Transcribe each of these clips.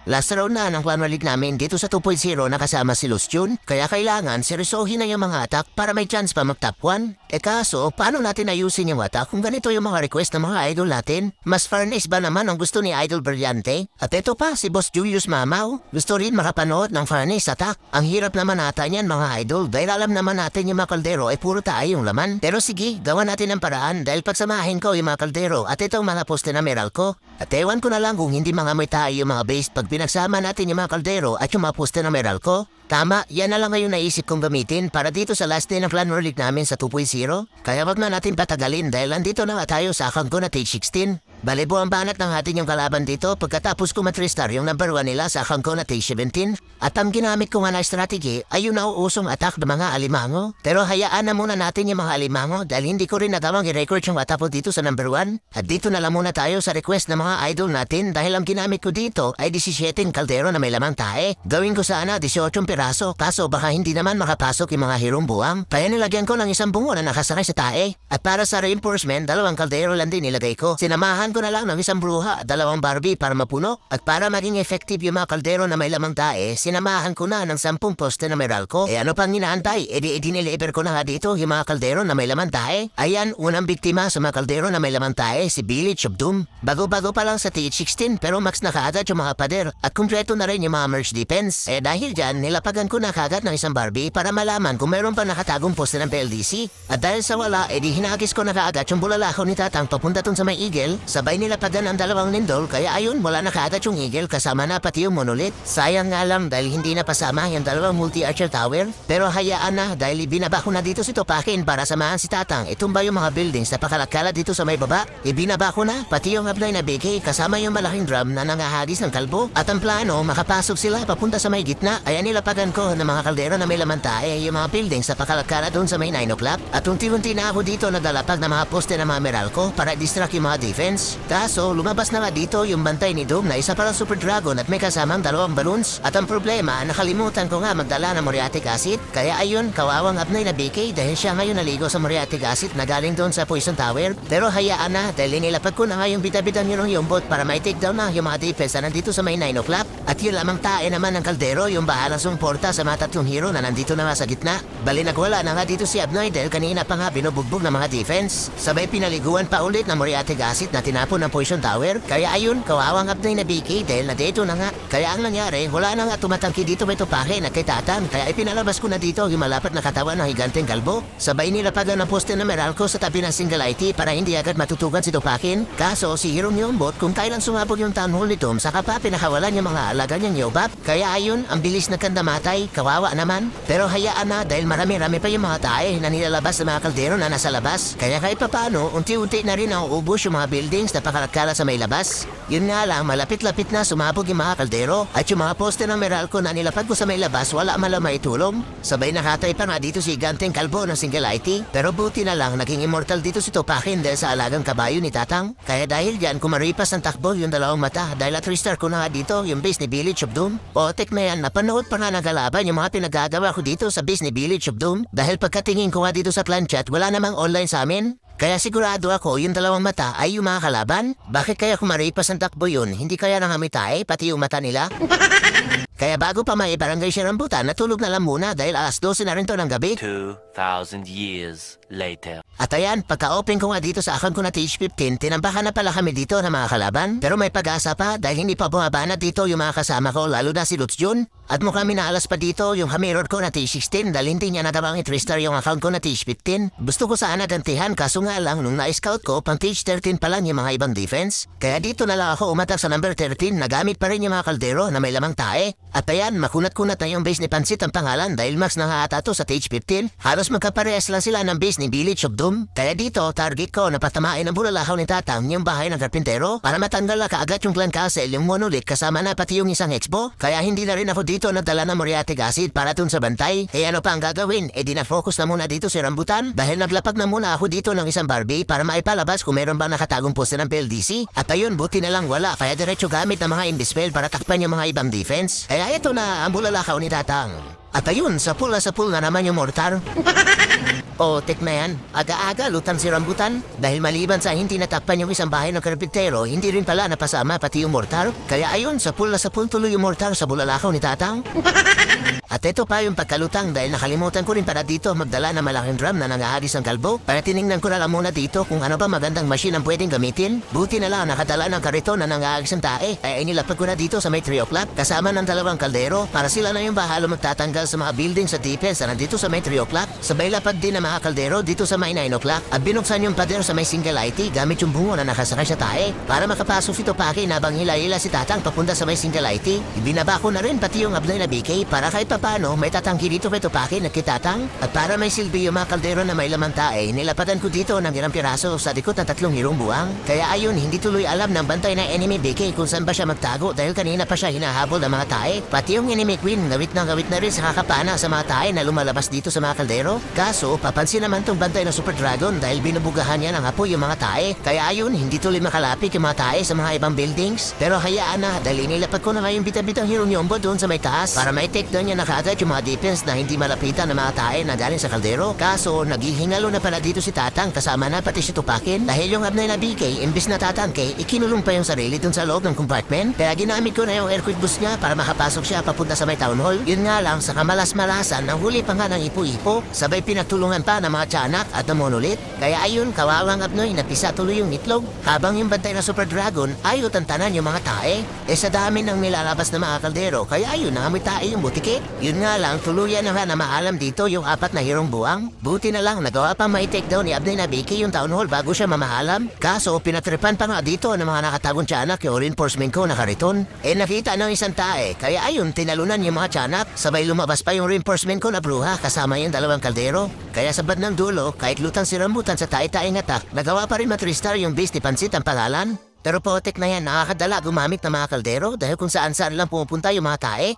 Last round na ng Clan League namin dito sa 2.0 na kasama si Lucian, kaya kailangan seryosohin na yung mga attack para may chance pa mag-top 1. Kaso, paano natin ayusin yung attack kung ganito yung mga request ng mga idol natin? Mas fairness ba naman ang gusto ni Idol Brillante? At ito pa, si Boss Julius Mamaw, gusto rin makapanood ng fairness attack. Ang hirap naman nata niyan mga idol dahil alam naman natin yung mga kaldero ay puro tayo yung laman. Pero sige, gawa natin ang paraan dahil pagsamahin ko yung mga kaldero at itong mga poste na meral ko. At ewan ko na lang kung hindi mga may tayo yung mga base pag pinagsama natin yung mga kaldero at yung mga poste na meral ko. Tama, yan na lang ngayon naisip kong gamitin para dito sa last day ng Clan League namin sa 2.0. Kaya wag na natin patagalin dahil andito na nga tayo sa account ko na Stage 16. Balibo ang banat ng atin yung kalaban dito pagkatapos ko matristar yung number 1 nila sa account ko na Stage 17. At ang ginamit ko nga na strategy ay yung nauusong attack ng mga alimango. Pero hayaan na muna natin yung mga alimango dahil hindi ko rin nagawang i-record yung attack ko dito sa number 1. At dito na lang muna tayo sa request ng mga idol natin dahil ang ginamit ko dito ay 17 kaldero na may lamang tae. Gawin ko sana 18 piraso kaso baka hindi naman makapasok yung mga hirong buwang. Kaya nilagyan ko ng isang bungo na nakasakay sa tae. At para sa reinforcement, 2 kaldero lang din nilagay ko. Sinamahan ko na lang ng isang bruha, 2 Barbie para mapuno. At para maging effective yung mga kaldero na may lamang tae, sinamahan ko na ng 10 poste na meral ko. Ano pang inaantay? Diniliver ko na nga dito yung mga kaldero na may lamang tae. Ayan, unang biktima sa mga kaldero na may lamang tae, si Village of Doom. Bago-bago pa lang sa TH16 pero max na kaagad yung mga pader at kumpleto na rin yung mga merge defense. Dahil dyan, nilapagan ko na kaagad ng isang Barbie para malaman kung meron pa nakatagong poste ng PLDC. At dahil sa wala, hinagis ko na kaagad yung bulalakaw ni Tatang papunta dun sa may Eagle. Sabay nilapagan ang 2 lindol kaya ayun, wala na kaagad yung Eagle kasama na pati yung Monolith. Sayang nga lang dahil hindi na pasama yung 2 multi-archer tower. Pero hayaan na dahil binaba ko na dito si Topakin para samahan si Tatang. Itumba yung mga buildings na pakalakala dito sa may baba. Ibinaba ko na pati yung apply na BK kasama yung malaking drum na nangahagis ng kalbo. At ang plano, makapasok sila papunta sa may gitna. Ayan nilapagan ko ng mga kaldero na may laman tae yung mga buildings na pakalakala doon sa may 9 o'clock. At unti-unti na ako dito naglalapag ng mga poste ng mga meral ko para distract yung mga defense. Kaso lumabas na nga dito yung bantay ni Doom na isa parang Super Dragon at may kasamang 2 balloons. At ang problema, nakalimutan ko nga magdala ng muriatic acid. Kaya ayun, kawawang apnay na BK dahil siya ngayon naligo sa muriatic acid na galing doon sa Poison Tower. Pero hayaan na dahil nilapag ko na nga yung bida-bidang yung bot para may take down na yung mga defense na nandito sa may 9 o'clock. At yun lamang tae naman ng kaldero yung bahalang sumporta sa mga 3 hero na nandito na nga sa gitna. Bali nagwala na nga dito si Abnoy dahil kanina pa nga binubugbog ng mga defense. Sabay pinaliguan pa ulit ng muriatic acid na tinapon ng Poison Tower. Kaya ayun, kawawang Abnoy na BK dahil na dito na nga. Kaya ang nangyari, wala na nga tumatangki dito may Topakin at kay Tatang. Kaya ipinalabas ko na dito yung malapat na katawan ng higanteng kalbo. Sabay nilapagan ng poste na Meralco sa tabi ng single IT para hindi agad matutugan si Topakin. Kaso si Hero Nyombot kung kailan sumabog yung town hall ni Tom saka pa pinakawalan yung mga alaga niyang Yobab. Kaya ayun, ang bilis na kandamatay, kawawa naman. Pero hayaan na dahil marami-rami pa yung mga tae na nilalabas sa mga kaldero na nasa labas. Kaya kahit papano, unti-unti na rin nauubos yung mga buildings na pakarakala sa may labas. Yun nga lang, malapit-lapit na sumabog yung mga kaldero at yung mga poste ng Meralco na nilapag ko sa may labas wala malang maitulong. Sabay nakatay pa nga dito si Ganteng Kalbo ng single IT. Pero buti na lang naging immortal dito si Topakin dahil sa alagang kabayo ni Tatang. Kaya dahil dyan kumaripas ang takbo yung 2 mata dahil at 3-star ko na nga dito yung base ni Village of Doom. Potek na yan, napanood pa nga nagalaban yung mga pinagagawa ko dito sa base ni Village of Doom dahil pagkatingin ko nga dito sa clan chat wala namang online sa amin. Kaya sigurado ako yung 2 mata ay yung mga kalaban. Bakit kaya kumaripas ang takbo yun? Hindi kaya nangamitay pati yung mata nila? Kaya bago pa may barangay siya rambutan, natulog na lang muna dahil alas 12 na rin to ng gabi. 2,000 years later. At ayan, pagka-open ko nga dito sa account ko na TH15, tinambakan na pala kami dito ng mga kalaban. Pero may pag-asa pa dahil hindi pa bumabana dito yung mga kasama ko, lalo na si Lutz Jun. At mukhang minaalas pa dito yung hamirror ko na TH16 dahil hindi niya nagawang i-3-star yung account ko na TH15. Gusto ko sana gantihan kaso nga lang nung na-scout ko, pang TH13 pa lang yung mga ibang defense. Kaya dito na lang ako umatak sa number 13 na gamit pa rin yung mga kaldero na may lamang tae. At ayan, makunat-kunat na yung base ni Pansit ang pangalan dahil max na nga ata to sa TH15. Halos magkaparehas lang sila ng base ni Village of Doom. Kaya dito, target ko na patamain ang bulalakaw ni Tatang yung bahay ng karpintero para matanggal na kaagad yung clan castle yung Monolith kasama na pati yung isang expo. Kaya hindi na rin ako dito nagdala ng muriatic acid para dun sa bantay. Kaya ano pa ang gagawin? Di na-focus na muna dito si Rambutan dahil naglapag na muna ako dito ng isang Barbie para maipalabas kung meron bang nakatagong poste ng PLDC. At ayun, buti na lang wala. Kaya diretso gamit ng mga indispel para takpan yung mga ibang defense. Kaya ito na ang bulalakaw ni Tatang. At ayun, sa pool na naman yung mortar. O, tek na yan. Aga-aga, lutang si rambutan. Dahil maliban sa hindi natakpan yung isang bahay ng karpintero, hindi rin pala napasama pati yung mortar. Kaya ayun, sa pul tuloy yung mortar sa bulalakaw ni Tatang. At ito pa yung pagkalutang dahil nakalimutan ko rin para dito magdala ng malaking drum na nangahagis ng kalbo. Para tiningnan ko na lang muna dito kung ano ba magandang machine ang pwedeng gamitin. Buti na lang nakadala ng kariton na nangahagis ng tae. Kaya inilapag ko na dito sa may 3 o'clock kasama ng dalawang kaldero para sila na yung bahala magtatanggal sa mga building sa defense na nandito sa may 3 o'clock. Sabay lapad din ng mga kaldero dito sa may 9 o'clock at binuksan yung pader sa may single IT gamit yung bungo na nakasakay sa tae. Para makapasok si Topaki nabang hila-hila si Tatang papunta sa may single IT. Ibinaba ko na rin pati yung ablay na BK para kahit paano may tatangki dito kay Topaki na kitatang. At para may silbi yung mga kaldero na may laman tae, nilapadan ko dito ng ilang piraso sa likod ng 3 hirong buwang. Kaya ayun, hindi tuloy alam ng bantay na enemy BK kung saan ba siya magtago dahil kanina pa siya hinahabol ng mga tae. Pati yung enemy queen, gawit na rin sa kakapana sa mga tae na lumalabas dito sa mga kaldero. Kaso, papansin naman tong bantay na Super Dragon dahil binubugahan niya ng apoy yung mga tae. Kaya ayun, hindi tuloy makalapit yung mga tae sa mga ibang buildings. Pero hayaan na, dahil inilapad ko na nga yung bita-bitang hirong yombo doon sa may taas para may take down niya na kaagad yung mga defense na hindi malapitan ng mga tae na galing sa kaldero. Kaso, naghihingalo na pala dito si Tatang kasama na pati si Tupakin dahil yung abnay na BK, imbis na tatangke, ikinulong pa yung sarili dun sa loob ng compartment. Kaya ginamit ko na yung air quick boost niya para makapasok siya papunta sa may town hall. Yun nga lang, sa kamalas-malasan, ang huli pa nga ng ipo-ipo, sabay pinagtulungan pa ng mga tiyanak at ng monolit. Kaya ayun, kawawang abnoy, napisa tuloy yung itlog. Habang yung bantay na Super Dragon, ayot ang tanan yung mga tae. Sa dami ng nilalabas na mga kaldero, kaya ayun, nangamoy tae yung butike. Yun nga lang, tuluyan na nga na maalam dito yung 4 na hirong buwang. Buti na lang, nagawa pa mai-take down ni Abnay na BK yung town hall bago siya mamahalam. Kaso, pinatripan pa nga dito ng mga nakatagong tiyanak yung reinforcement ko na kariton. Nakita ng isang tae, kaya ayun, tinalunan yung mga tiyanak. Sabay lumabas pa yung reinforcement ko na bruha kasama yung 2 kaldero. Kaya sa bandang dulo, kahit lutang si rambutan sa tae-taeng attack, nagawa pa rin matristar yung base ni Pansit ang pangalan. Pero potek na yan, nakakadala gumamit ng mga kaldero dahil kung saan-saan lang pumupunta yung mga tae.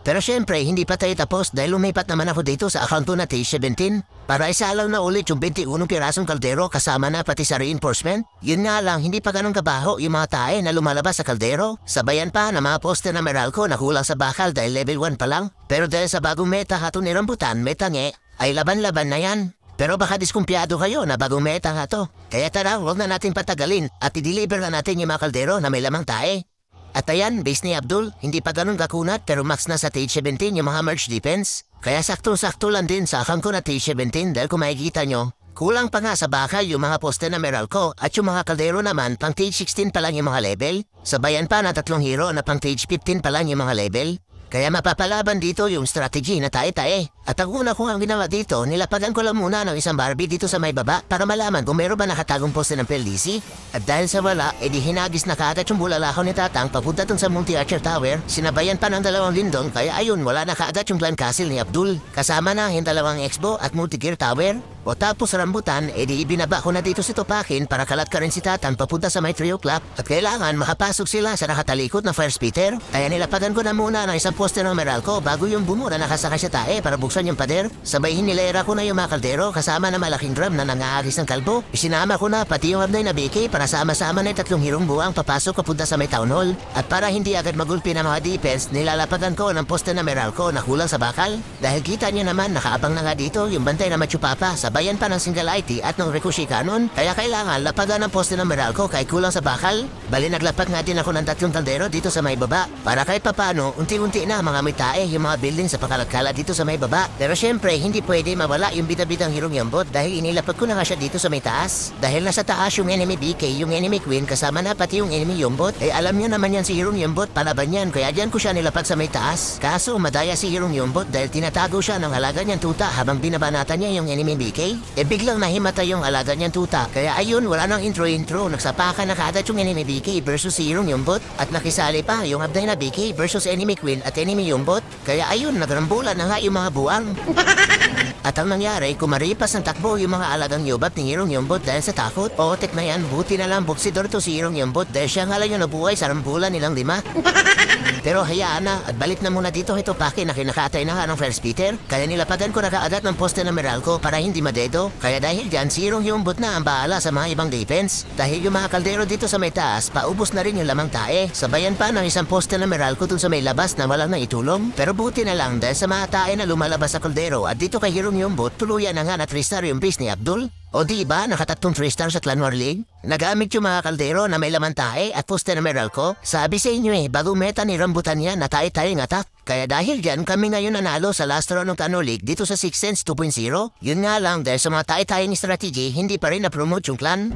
Pero syempre, hindi pa tayo tapos dahil lumipat naman ako dito sa account ko na T17 para isalaw na ulit yung 21 pirasong kaldero kasama na pati sa reinforcement. Yun nga lang, hindi pa ganun kabaho yung mga tae na lumalabas sa kaldero. Sabayan pa na mga poster na Meralco na kulang sa bakal dahil level 1 pa lang. Pero dahil sa bagong meta hato ni Rambutan, metange, ay laban-laban na yan. Pero baka diskumpiyado kayo na bagong meta nga to. Kaya tara, huwag na natin patagalin at i-deliver na natin yung mga kaldero na may lamang tae. At ayan, base ni Abdul, hindi pa ganun kakunat pero max na sa T17 yung mga merge defense. Kaya sakto-sakto lang din sa account ko na T17 dahil kung makikita nyo, kulang pa nga sa bakal yung mga poste na Meralco at yung mga kaldero naman pang T16 pa lang yung mga level. Sabayan pa na 3 hero na pang T15 pa lang yung mga level. Kaya mapapalaban dito yung strategy na tae-tae. At ang una kong ang ginawa dito, nilapagan ko lang muna ng isang Barbie dito sa may baba para malaman kung meron ba nakatagong poste ng PLDC. At dahil sa wala, edi hinagis na kaagad yung bulalakaw ni Tatang papunta dun sa Multi-Archer Tower. Sinabayan pa ng 2 lindong kaya ayun, wala na kaagad yung Clan Castle ni Abdul. Kasama na yung 2 Expo at Multi-Gear Tower. O tapos rambutan, edi ibinaba ko na dito si Topakin para kalat ka rin si Tatang papunta sa may 3 o'clock at kailangan makapasok sila sa nakatalikod na fire spitter. Kaya nilapagan ko na muna ng isang poste ng Meralco bago yung bumo na nakasakay sa tae para buksan yung pader. Sabay hinilera ko na yung mga kaldero kasama na malaking drum na nangaagis ng kalbo. Isinama ko na pati yung abnay na BK para sama-sama na 3 hirong buwang papasok papunta sa may town hall. At para hindi agad magulpi ng mga defense, nilalapagan ko ng poste na Meralco na kulang sa bakal. Dahil kita niyo naman nakaabang na nga dito yung bantay na Machupapa sabayan pa ng single IT at ng Ricochet Cannon. Kaya kailangan lapagan ng poste ng Meralco kahit kulang sa bakal. Bali naglapat nga din ako ng 3 kaldero dito sa may baba para kahit papano unti-unti na mga may tae yung mga building sa pakalat-kalat dito sa may baba. Pero syempre hindi pwede mawala yung bita-bitang hirong yambot dahil inilapag ko na nga siya dito sa may taas. Dahil nasa taas yung enemy BK, yung enemy Queen kasama na pati yung enemy yombot. Alam nyo naman yan si hirong yambot, palaban yan kaya dyan ko siya nilapag sa may taas. Kaso madaya si hirong yombot dahil tinatago siya ng alaga niyang tuta habang binabanatan niya yung enemy BK. Biglang nahimatay yung alaga niyang tuta. Kaya ayun, wala nang intro-intro. Nagsapakan na kaagad yung enemy BK versus si hirong yombot. At nakisali pa yung abday na BK versus enemy Queen at enemy yombot. Kaya ayun, nagrambulan na nga yung mga buwang. At ang nangyari, kumaripas ng takbo yung mga alagang yobat ni Hirong Yombot dahil sa takot. Otek na yan, buti na lang buksidor to si Hirong Yombot dahil siya nga lang yung nabuhay sa rambulan nilang 5. Pero hayaan na, at balik na muna dito ito Paki na kinakatay na nga ng First Peter. Kaya nilapagan ko na kaagad ng poste ng Meralco para hindi madedo. Kaya dahil dyan, si Hirong Yombot na ang bahala sa mga ibang defense. Dahil yung mga kaldero dito sa may taas, paubos na rin yung lamang tae. Sabayan pa ng isang poste ng Meralco dun sa may labas na walang naitulong. Pero buti na lang dahil sa mga tae na lumalabas sa kaldero at dito kay hirong yung bot, tuluyan na nga na 3-star yung base ni Abdul. O di ba, nakatatlong 3-star sa Clan War League? Nagamit yung mga kaldero na may laman tae at poste na meral ko. Sabi sa inyo bago meta ni Rambutan yan na tayo ng attack. Kaya dahil dyan, kami ngayon nanalo sa last round ng Clan War League dito sa 6 Sense 2.0. Yun nga lang, dahil sa mga tayo ni strategy, hindi pa rin na-promote yung clan.